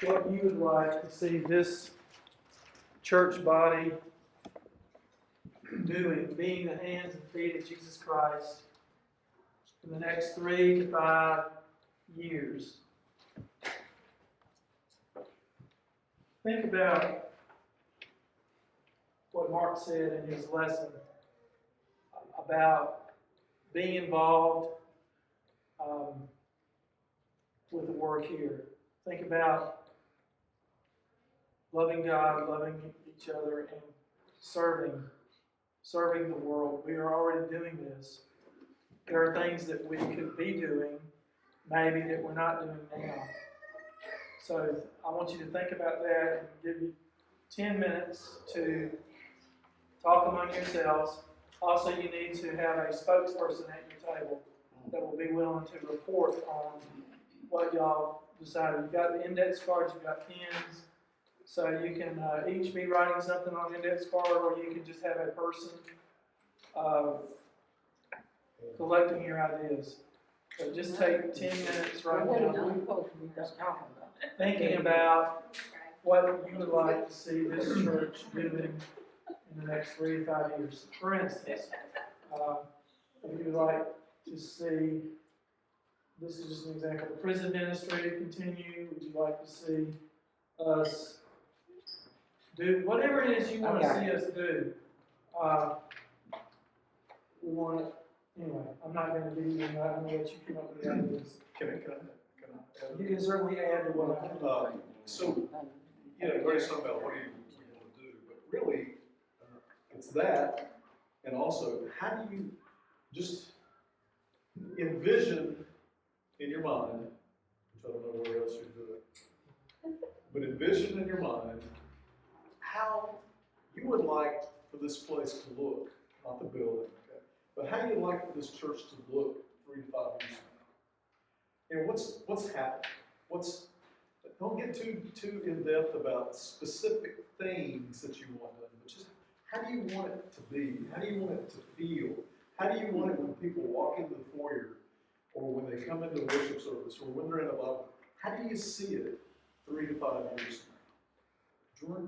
what you would like to see this church body doing, being the hands and feet of Jesus Christ in the next 3 to 5 years. Think about what Mark said in his lesson about being involved with the work here. Think about loving God, loving each other, and serving the world. We are already doing this. There are things that we could be doing, maybe that we're not doing now. So I want you to think about that and give you 10 minutes to talk among yourselves. Also, you need to have a spokesperson at your table that will be willing to report on what y'all decided. You've got the index cards, you've got pens, so you can each be writing something on an index card, or you can just have a person collecting your ideas. So just take 10 minutes right now thinking about what you would like to see this church doing in the next 3 to 5 years. For instance, if you would like to see, this is just an example, the prison ministry to continue. Would you like to see us do whatever it is you want to see us do? We want it. Anyway, I'm not going to give you. I'm going to let you come up with the ideas. Can I You can certainly add to what I do. So, Grace talking about what do you want to do, but really, it's that, and also, how do you just envision in your mind, which I don't know where else you do it, but envision in your mind how you would like for this place to look, not the building, okay, but how you'd like for this church to look 3 to 5 years from now. And what's happened? Don't get too in depth about specific things that you want done, but just how do you want it to be? How do you want it to feel? How do you want it when people walk into the foyer, or when they come into worship service, or when they're in a Bible? How do you see it 3 to 5 years from now?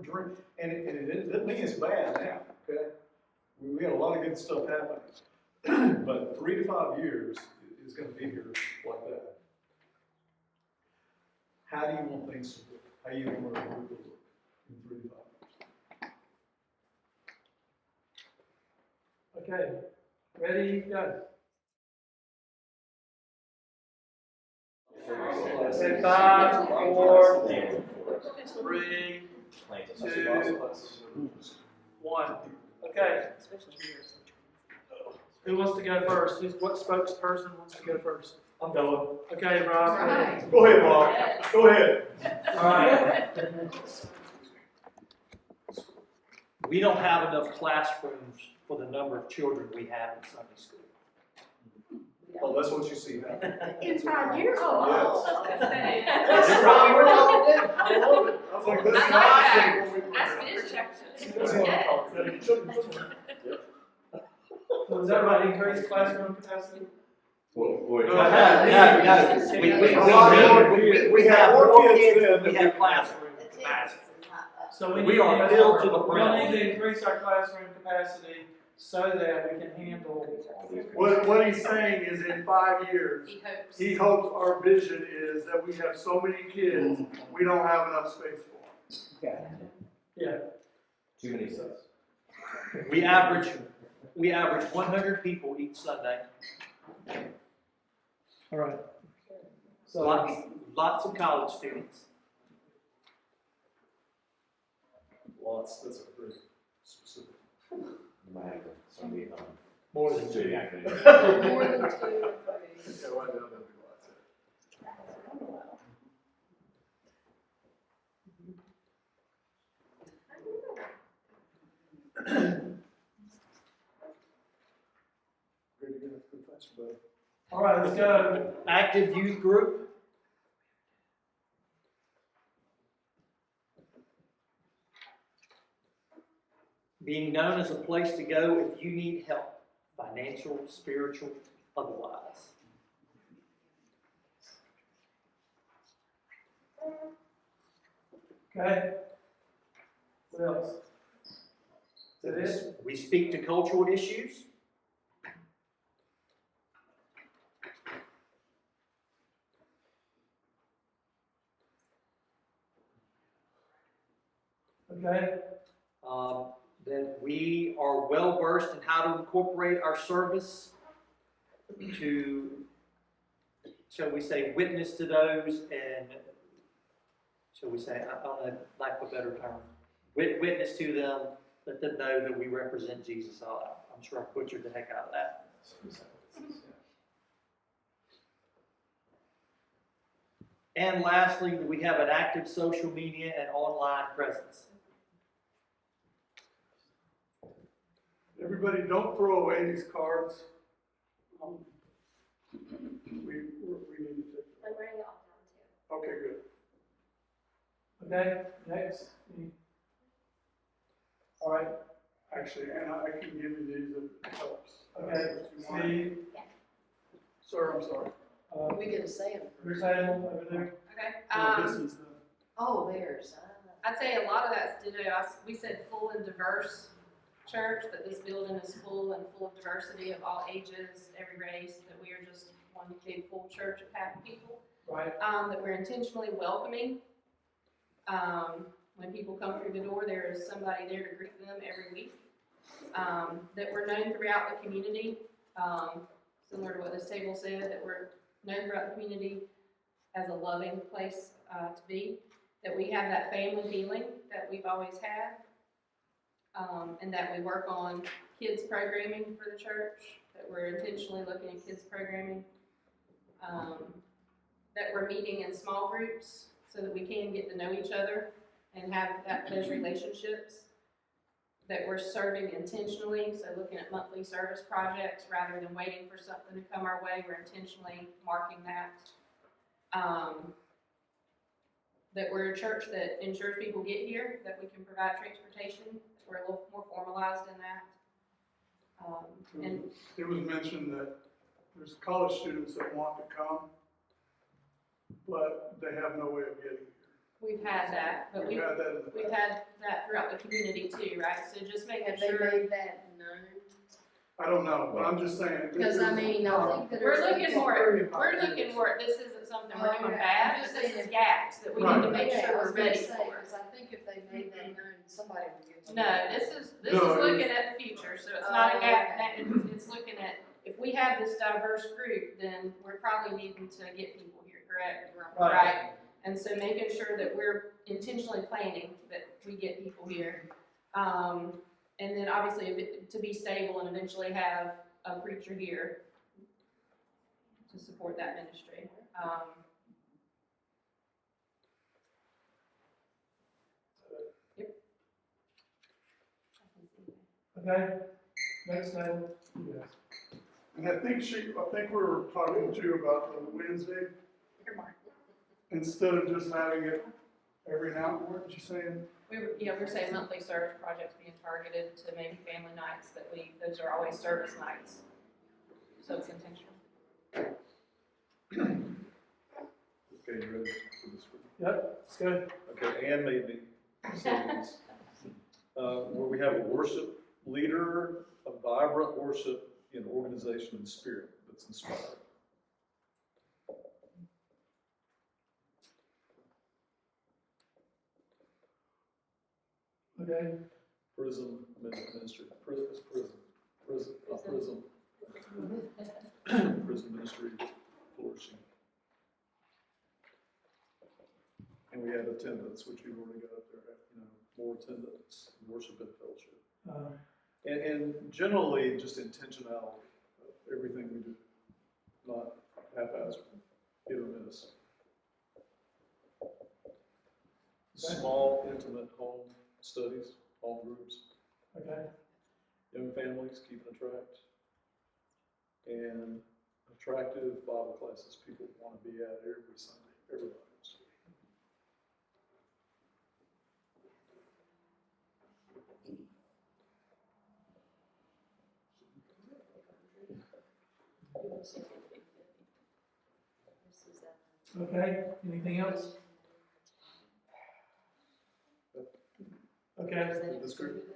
And it doesn't mean it's bad now, okay? We had a lot of good stuff happening, but 3 to 5 years is going to be here like that. How do you want things to look? How do you want our group to look in 3 to 5 years? Okay, ready, go. Okay, 5, 4, 3, 2, 1. Okay. Who wants to go first? What spokesperson wants to go first? I'm going. Okay, Rob. Go ahead, Rob. Go ahead. All right. We don't have enough classrooms for the number of children we have in Sunday school. Oh, that's what you see now. In 5 years? Yes. That's right. We're talking about. I love it. I was like, this is So is that right? Increase classroom capacity? We have more kids than we have classroom capacity. So We are filled to the we brim. need to increase our classroom capacity so that we can handle. What he's saying is in 5 years, he hopes our vision is that we have so many kids, we don't have enough space for them. Yeah. Too many sets. We average 100 people each Sunday. All right. So Lots of college students. Lots, that's a pretty specific. more than 2. More than 2 or 3. Yeah, why don't they do lots? Great, good question, buddy. All right, let's go. Active youth group. Being known as a place to go if you need help, financial, spiritual, otherwise. Okay? What else? Is that it? We speak to cultural issues. Okay? That we are well versed in how to incorporate our service to, shall we say, witness to those and, shall we say, I don't know, lack of a better term, witness to them, let them know that we represent Jesus. I'm sure I butchered the heck out of that. And lastly, we have an active social media and online presence. Everybody, don't throw away these cards. We need to take I'm writing it all down too. Okay, good. Okay, next. All right, Actually, and I can give you these if it helps. okay, Steve, Sir, I'm sorry. We get to say them. your table over there. Well, this Okay, is the, Oh, there's, I'd say a lot of that's to do, we said full and diverse church, but this building is full and full of diversity of all ages, every race, that we are just one big full church of happy people. Right, That we're intentionally welcoming. When people come through the door, there is somebody there to greet them every week. That we're known throughout the community, similar to what this table said, that we're known throughout the community as a loving place to be. That we have that family feeling that we've always had. And that we work on kids programming for the church, that we're intentionally looking at kids programming. That we're meeting in small groups so that we can get to know each other and have those relationships. That we're serving intentionally, so looking at monthly service projects rather than waiting for something to come our way, we're intentionally marking that. That we're a church that ensures people get here, that we can provide transportation, that we're a little more formalized in that. And It was mentioned that there's college students that want to come, but they have no way of getting here. we've had that, but We've had that in the we've past. had that throughout the community too, right? So just making have they sure. made that known? I don't know, but I'm just saying. Because I mean, I think that We're there's. looking for it, this isn't something we're doing Okay, bad, I'm but just this is saying- gaps that we need to make Yeah, I sure was we're gonna ready say, for. 'cause I think if they made that known, somebody would get to No, know. this is No, looking at the future, so it's not a Oh, gap, okay. it's looking at, if we have this diverse group, then we're probably needing to get people here, correct? Right. Right, and so making sure that we're intentionally planning that we get people here. And then obviously to be stable and eventually have a preacher here to support that ministry. Yep. okay, next table. Yes. And I think we were talking to you about the Wednesday, instead of just having it every now, what did you say? We're saying monthly service projects being targeted to maybe family nights, those are always service nights. So it's intentional. okay, you ready for this one? Yep, it's good. Okay, and maybe facilities. Where we have a worship leader, a vibrant worship in organization and spirit that's inspired. Okay, Prism ministry, prism ministry flourishing. And we have attendance, which you've already got up there, more attendance, worship and fellowship. And generally, just intentionality of everything we do, not haphazard, hit or miss. Small, intimate home studies, home groups, okay, young families, keeping a track, and attractive Bible classes people want to be at every Sunday, everybody wants to be. okay, anything else? Okay, with this group?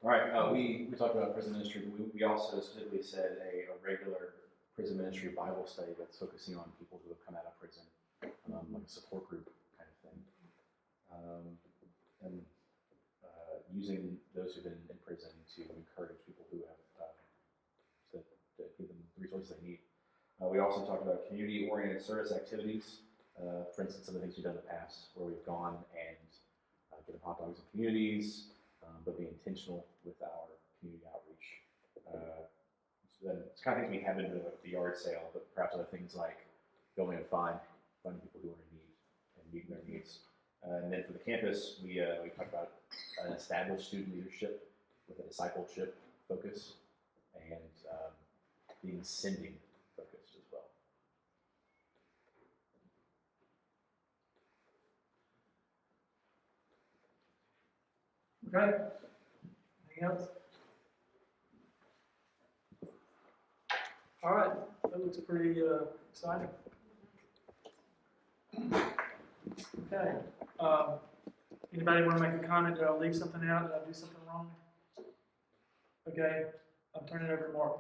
All right, we talked about prison ministry, but we also specifically said a regular prison ministry Bible study that's focusing on people who have come out of prison, like a support group kind of thing. And using those who've been in prison to encourage people who have, to give them the resources they need. We also talked about community-oriented service activities. For instance, some of the things we've done in the past where we've gone and given hot dogs in communities, but be intentional with our community outreach. So then it's kind of things we have been doing with the yard sale, but perhaps other things like going and finding people who are in need and meeting their needs. And then for the campus, we talked about an established student leadership with a discipleship focus and being sending focused as well. okay. Anything else? All right, that looks pretty exciting. Okay, anybody want to make a comment? Did I leave something out? Did I do something wrong? Okay, I'm turning it over to Mark.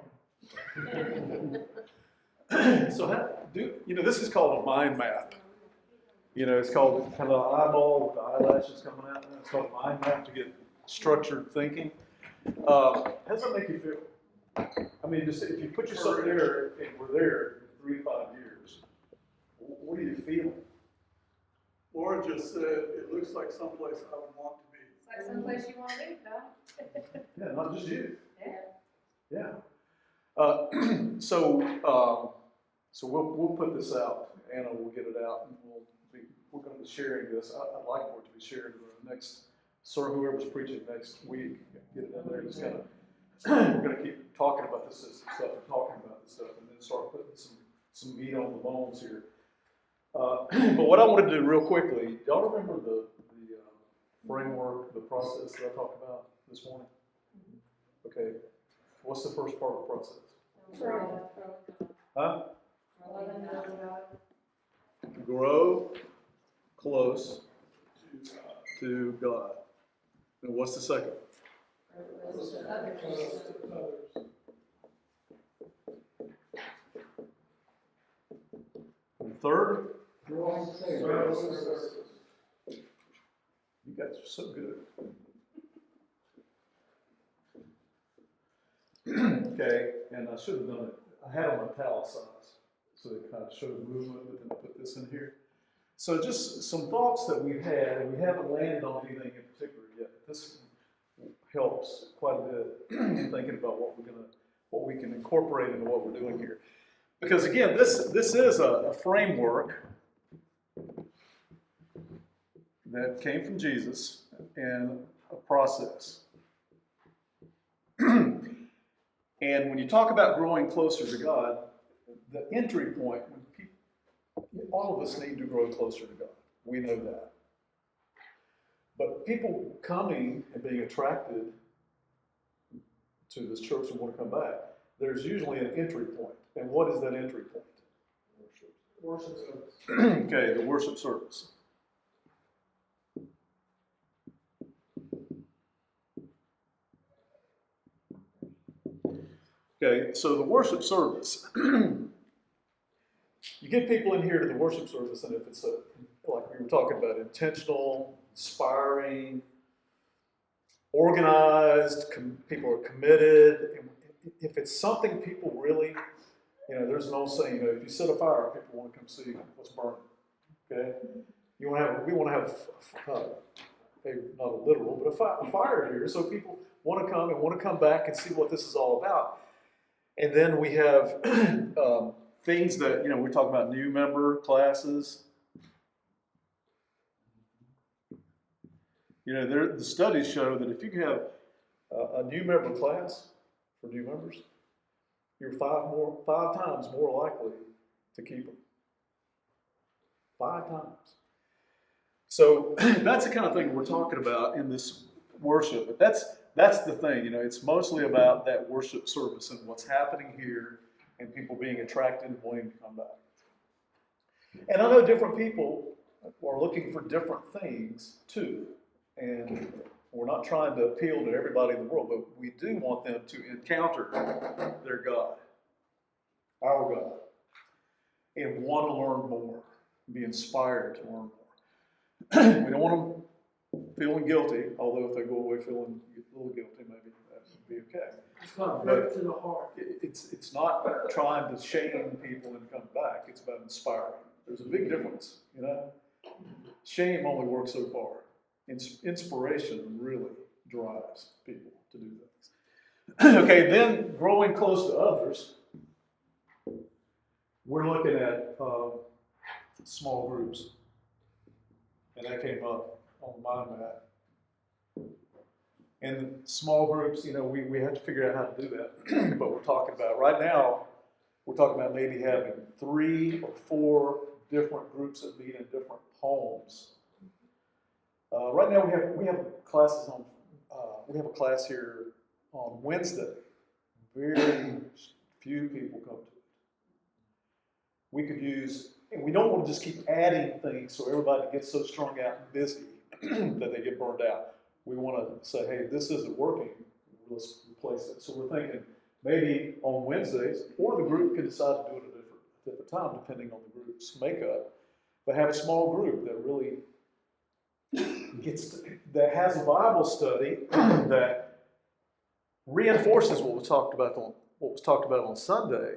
So this is called a mind map. It's called kind of eyeball with the eyelashes coming out. It's called a mind map to get structured thinking. How does that make you feel? I mean, just if you put yourself there and we're there in 3 to 5 years, what are you feeling? Laura just said, it looks like someplace I would want to be. It's like someplace you want to be, huh? Yeah, not just you. Yeah. Yeah. So we'll put this out. Anna will get it out, and we're going to be sharing this. I'd like for it to be shared in the next, whoever's preaching next week, get it in there. Just kind of, we're going to keep talking about this stuff and talking about this stuff, and then start putting some meat on the bones here. But what I want to do real quickly, y'all remember the framework, the process that I talked about this morning? Okay. What's the first part of the process? Huh? Grow close to God. And what's the second? And third? You guys are so good. Okay, and I should have done it. I had them italicized, so it kind of showed movement, but then I put this in here. So just some thoughts that we've had, and we haven't landed on anything in particular yet. This helps quite a bit in thinking about what we can incorporate into what we're doing here. Because again, this is a framework that came from Jesus and a process. And when you talk about growing closer to God, the entry point, all of us need to grow closer to God. We know that. But people coming and being attracted to this church and want to come back, there's usually an entry point. And what is that entry point? Worship service. Okay, the worship service. Okay, so the worship service. You get people in here to the worship service, and if it's like we were talking about, intentional, inspiring, organized, people are committed. If it's something people really, there's an old saying, if you set a fire, people want to come see what's burning. Okay, we want to have not a literal, but a fire here, so people want to come and want to come back and see what this is all about. And then we have things that, we're talking about new member classes. The studies show that if you have a new member class for new members, you're 5 times more likely to keep them. 5 times. So that's the kind of thing we're talking about in this worship. But that's the thing, it's mostly about that worship service and what's happening here and people being attracted and wanting to come back. And I know different people are looking for different things too. And we're not trying to appeal to everybody in the world, but we do want them to encounter their God, our God, and want to learn more, be inspired to learn more. We don't want them feeling guilty, although if they go away feeling a little guilty, maybe that would be okay. It's not hurt to the heart. It's not trying to shame people into coming back. It's about inspiring. There's a big difference, you know. Shame only works so far. Inspiration really drives people to do things. Okay, then growing close to others. We're looking at small groups, and that came up on my map. And small groups, you know, we have to figure out how to do that. But we're talking about, right now, we're talking about maybe having 3 or 4 different groups that meet in different homes. Right now we have classes on, we have a class here on Wednesday. Very few people come to it. We could use, and we don't want to just keep adding things so everybody gets so strung out and busy that they get burned out. We want to say, hey, this isn't working, let's replace it. So we're thinking maybe on Wednesdays, or the group can decide to do it at a different time depending on the group's makeup, but have a small group that really that has a Bible study that reinforces what was talked about on Sunday,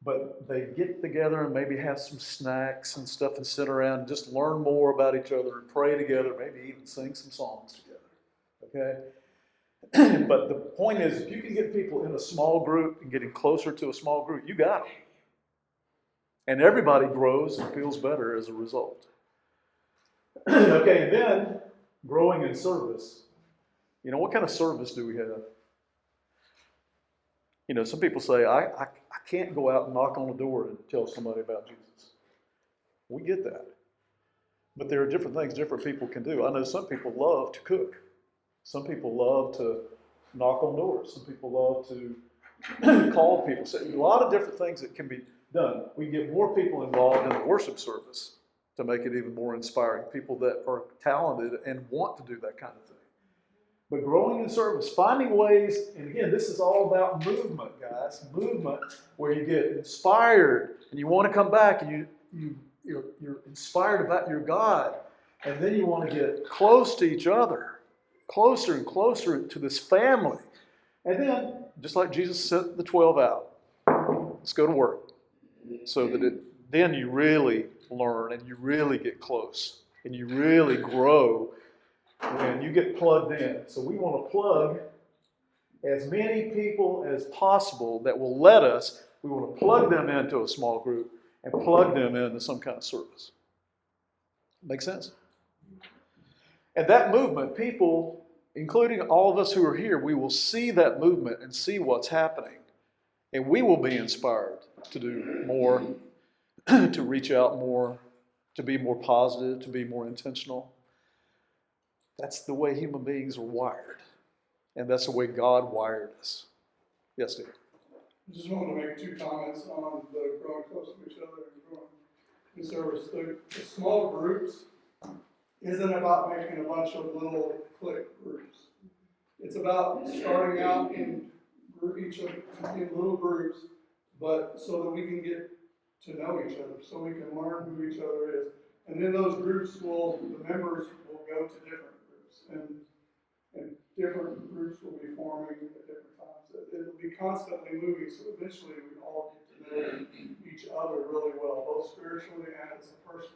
but they get together and maybe have some snacks and stuff and sit around and just learn more about each other and pray together, maybe even sing some songs together, okay? But the point is, if you can get people in a small group and getting closer to a small group, you got it. And everybody grows and feels better as a result. Okay, and then growing in service. You know, what kind of service do we have? You know, some people say, I can't go out and knock on the door and tell somebody about Jesus. We get that. But there are different things different people can do. I know some people love to cook. Some people love to knock on doors. Some people love to call people. So a lot of different things that can be done. We get more people involved in the worship service to make it even more inspiring. People that are talented and want to do that kind of thing. But growing in service, finding ways, and again, this is all about movement, guys. Movement where you get inspired and you want to come back and you're inspired about your God. And then you want to get close to each other, closer and closer to this family. And then, just like Jesus sent the 12 out, let's go to work. So that then you really learn and you really get close and you really grow and you get plugged in. So we want to plug as many people as possible that will let us. We want to plug them into a small group and plug them into some kind of service. Make sense? And that movement, people, including all of us who are here, we will see that movement and see what's happening. And we will be inspired to do more, to reach out more, to be more positive, to be more intentional. That's the way human beings are wired. And that's the way God wired us. Yes, Steve? I just wanted to make 2 comments on the growing close to each other and growing in service. The small groups isn't about making a bunch of little clique groups. It's about starting out in little groups, but so that we can get to know each other, so we can learn who each other is. And then those groups the members will go to different groups, and different groups will be forming at different times. It'll be constantly moving, so eventually we all get to know each other really well, both spiritually and as a person.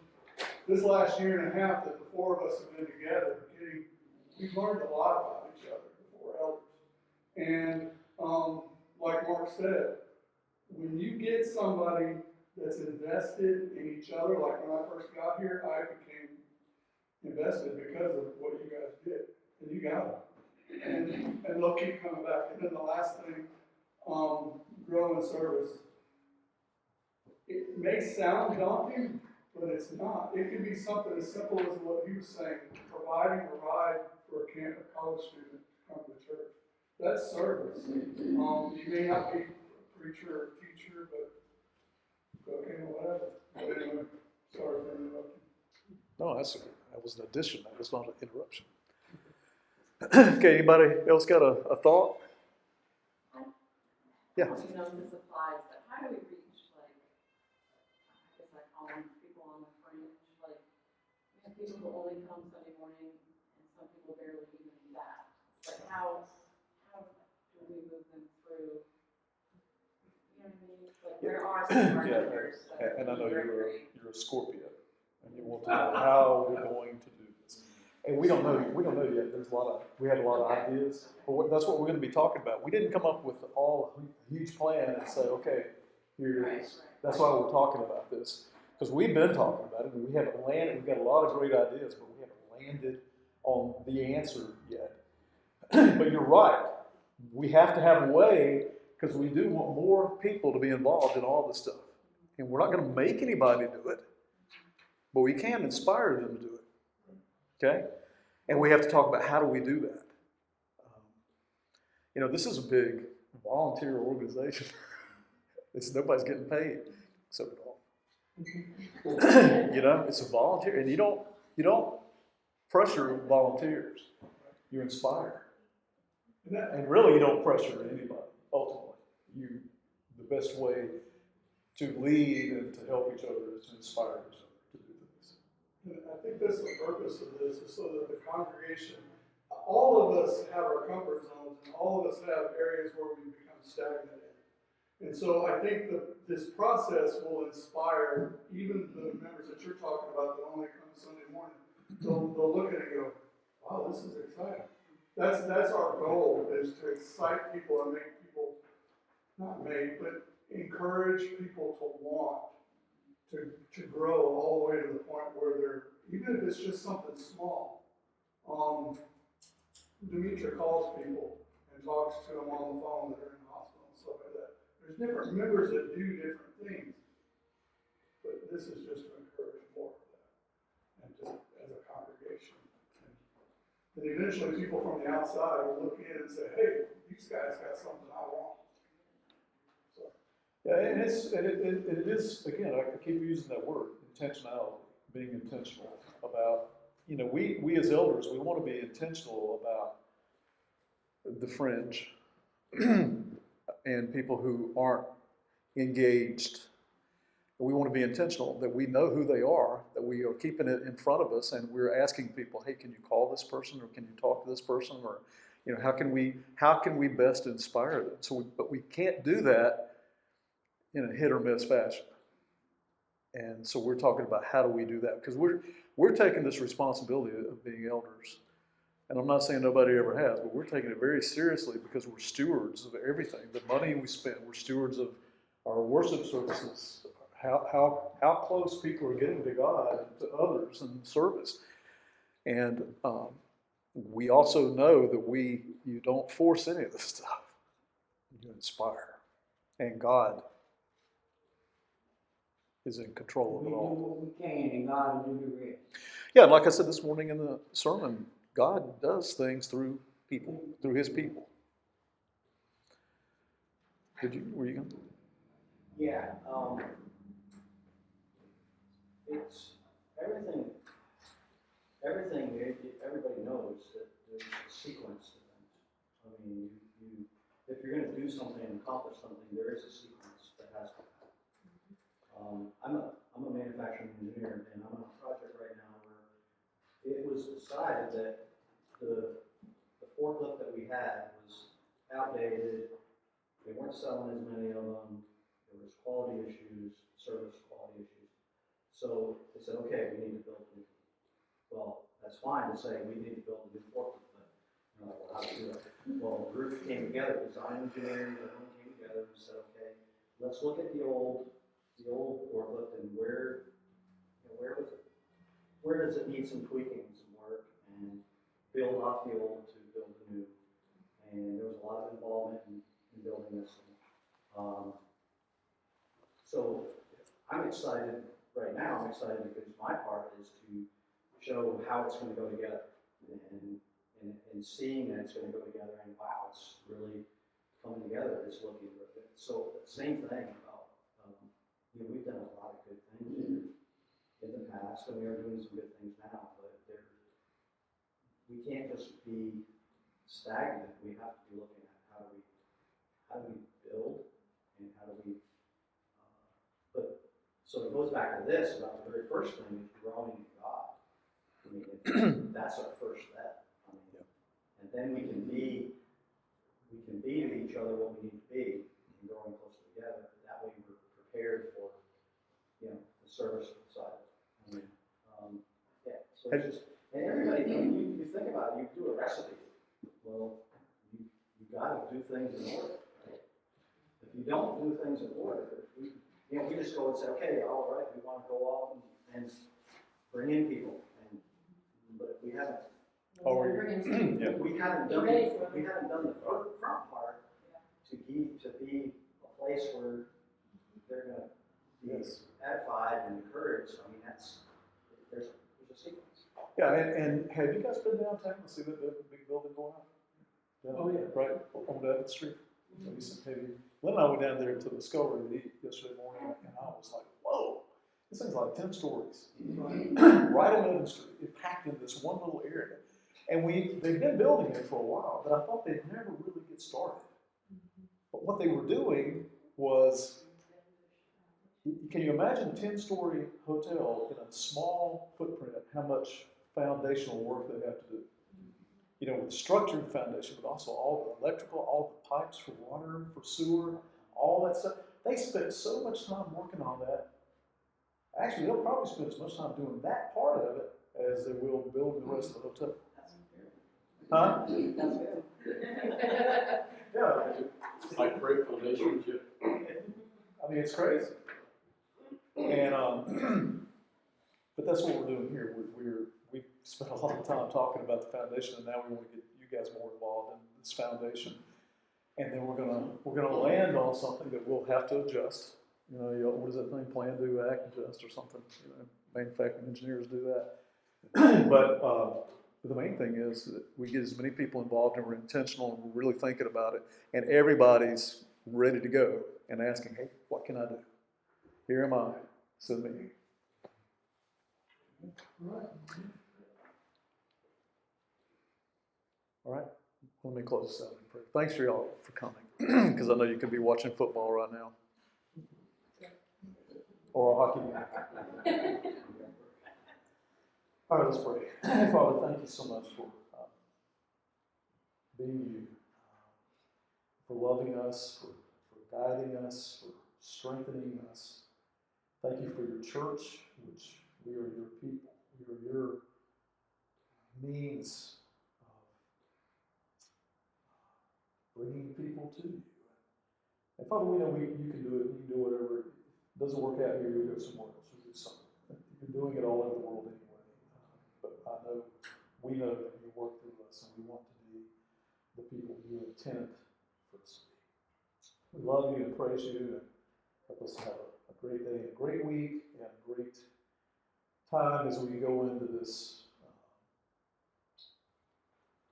This last year and a half that the 4 of us have been together, we've learned a lot about each other, the 4 elders. And like Mark said, when you get somebody that's invested in each other, like when I first got here, I became invested because of what you guys did. And you got them. And they'll keep coming back. And then the last thing, grow in service. It may sound daunting, but it's not. It can be something as simple as what he was saying, providing a ride for a college student to come to church. That's service. You may not be preacher or teacher, but cooking or whatever. But anyway, sorry for interrupting. No, that was an addition, that was not an interruption. Okay, anybody else got a thought? Yeah. I don't know if this applies, but how do we reach, like, I guess I call them people on the fringe, like, we have people who only come Sunday morning, and some people barely even that. But how do we move them through, you know what I mean? Like, there are some marketers. And I know you're a Scorpio, and you want to know how we're going to do this. And we don't know yet. We have a lot of ideas, but that's what we're going to be talking about. We didn't come up with all a huge plan and say, okay, here it is. That's why we're talking about this, because we've been talking about it, and we haven't landed. We've got a lot of great ideas, but we haven't landed on the answer yet. But you're right. We have to have a way, because we do want more people to be involved in all this stuff. And we're not going to make anybody do it, but we can inspire them to do it. Okay? And we have to talk about how do we do that. This is a big volunteer organization. Nobody's getting paid, except it's a volunteer, and you don't pressure volunteers. You inspire. And really, you don't pressure anybody, ultimately. The best way to lead and to help each other is to inspire each other to do things. And I think that's the purpose of this, is so that the congregation, all of us have our comfort zones, and all of us have areas where we become stagnant in. And so I think this process will inspire even the members that you're talking about that only come Sunday morning. They'll look at it and go, wow, this is exciting. That's our goal, is to excite people and make people, but encourage people to want to grow all the way to the point where they're, even if it's just something small. Demetra calls people and talks to them on the phone that are in the hospital and stuff like that. There's different members that do different things, but this is just to encourage more of that, and as a congregation. And eventually people from the outside will look in and say, hey, these guys got something I want. So. Yeah, and it is, again, I keep using that word, intentionality, being intentional about, we as elders, we want to be intentional about the fringe and people who aren't engaged. We want to be intentional that we know who they are, that we are keeping it in front of us, and we're asking people, hey, can you call this person, or can you talk to this person, or how can we best inspire them? But we can't do that in a hit or miss fashion. And so we're talking about how do we do that, because we're taking this responsibility of being elders. And I'm not saying nobody ever has, but we're taking it very seriously because we're stewards of everything. The money we spend, we're stewards of our worship services, how close people are getting to God and to others in service. And we also know that you don't force any of this stuff. You inspire. And God is in control of it all. We do what we can, and God will do the rest. Yeah, and like I said this morning in the sermon, God does things through people, through His people. Were you going to? Yeah, it's everything, everybody knows that there's a sequence to things. I mean, if you're going to do something and accomplish something, there is a sequence that has to happen. I'm a manufacturing engineer, and I'm on a project right now where it was decided that the forklift that we had was outdated. They weren't selling as many of them. There was quality issues, service quality issues. So they said, okay, we need to build a new. Well, that's fine to say we need to build a new forklift, but well, how to do it? Well, the group came together, design engineers, everyone came together and said, okay, let's look at the old forklift and where does it need some tweaking, some work, and build off the old to build the new. And there was a lot of involvement in building this thing. So I'm excited right now. I'm excited because my part is to show how it's going to go together, and seeing that it's going to go together, and wow, it's really coming together. It's looking so same thing about, we've done a lot of good things in the past, and we are doing some good things now, but we can't just be stagnant. We have to be looking at how do we build, and how do we, so it goes back to this, about the very first thing is growing in God. I mean, that's our first step. I mean, and then we can be to each other what we need to be, and growing closer together. That way we're prepared for, the service side. I mean, so it's just, and everybody, you think about it, you do a recipe. Well, you gotta do things in order, right? If you don't do things in order, we just go and say, okay, all right, we want to go out and bring in people, but we haven't. We haven't done the front part to be a place where they're going to be edified and encouraged. I mean, there's a sequence. Yeah, and have you guys been downtown to see the big building going up? Oh, yeah. Right, on Devon Street. Maybe Lynn and I went down there to the Discovery to eat yesterday morning, and I was like, whoa, this thing's like 10 stories. Right on Devon Street. It packed in this one little area. And they've been building it for a while, but I thought they'd never really get started. But what they were doing was, can you imagine a 10-story hotel in a small footprint, how much foundational work they have to do? With structured foundation, but also all the electrical, all the pipes for water, for sewer, all that stuff. They spent so much time working on that. Actually, they'll probably spend as much time doing that part of it as they will building the rest of the hotel. Huh? Yeah. It's like great foundation. I mean, it's crazy. And but that's what we're doing here. We spent a lot of time talking about the foundation, and now we want to get you guys more involved in this foundation. And then we're gonna land on something that we'll have to adjust. What is that thing? Plan, do, act, adjust, or something. Manufacturing engineers do that. But the main thing is that we get as many people involved, and we're intentional, and we're really thinking about it, and everybody's ready to go and asking, hey, what can I do? Here am I. Send me. All right, let me close this out in prayer. Thanks for y'all for coming, because I know you could be watching football right now. Or a hockey game. All right, let's pray. Father, thank you so much for being you, for loving us, for guiding us, for strengthening us. Thank you for your church, which we are your people. We are your means of bringing people to you. And Father, we know you can do it. You can do whatever. If it doesn't work out here, you'll go somewhere else. You'll do something. You're doing it all over the world anyway. But we know that you work through us, and we want to be the people you intend for us to be. We love you and praise you, and help us to have a great day, a great week, and a great time as we go into this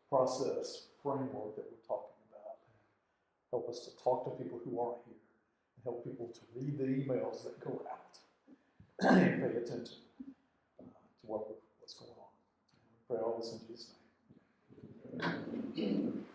process framework that we're talking about. Help us to talk to people who aren't here, and help people to read the emails that go out and pay attention to what's going on. We pray all this in Jesus' name.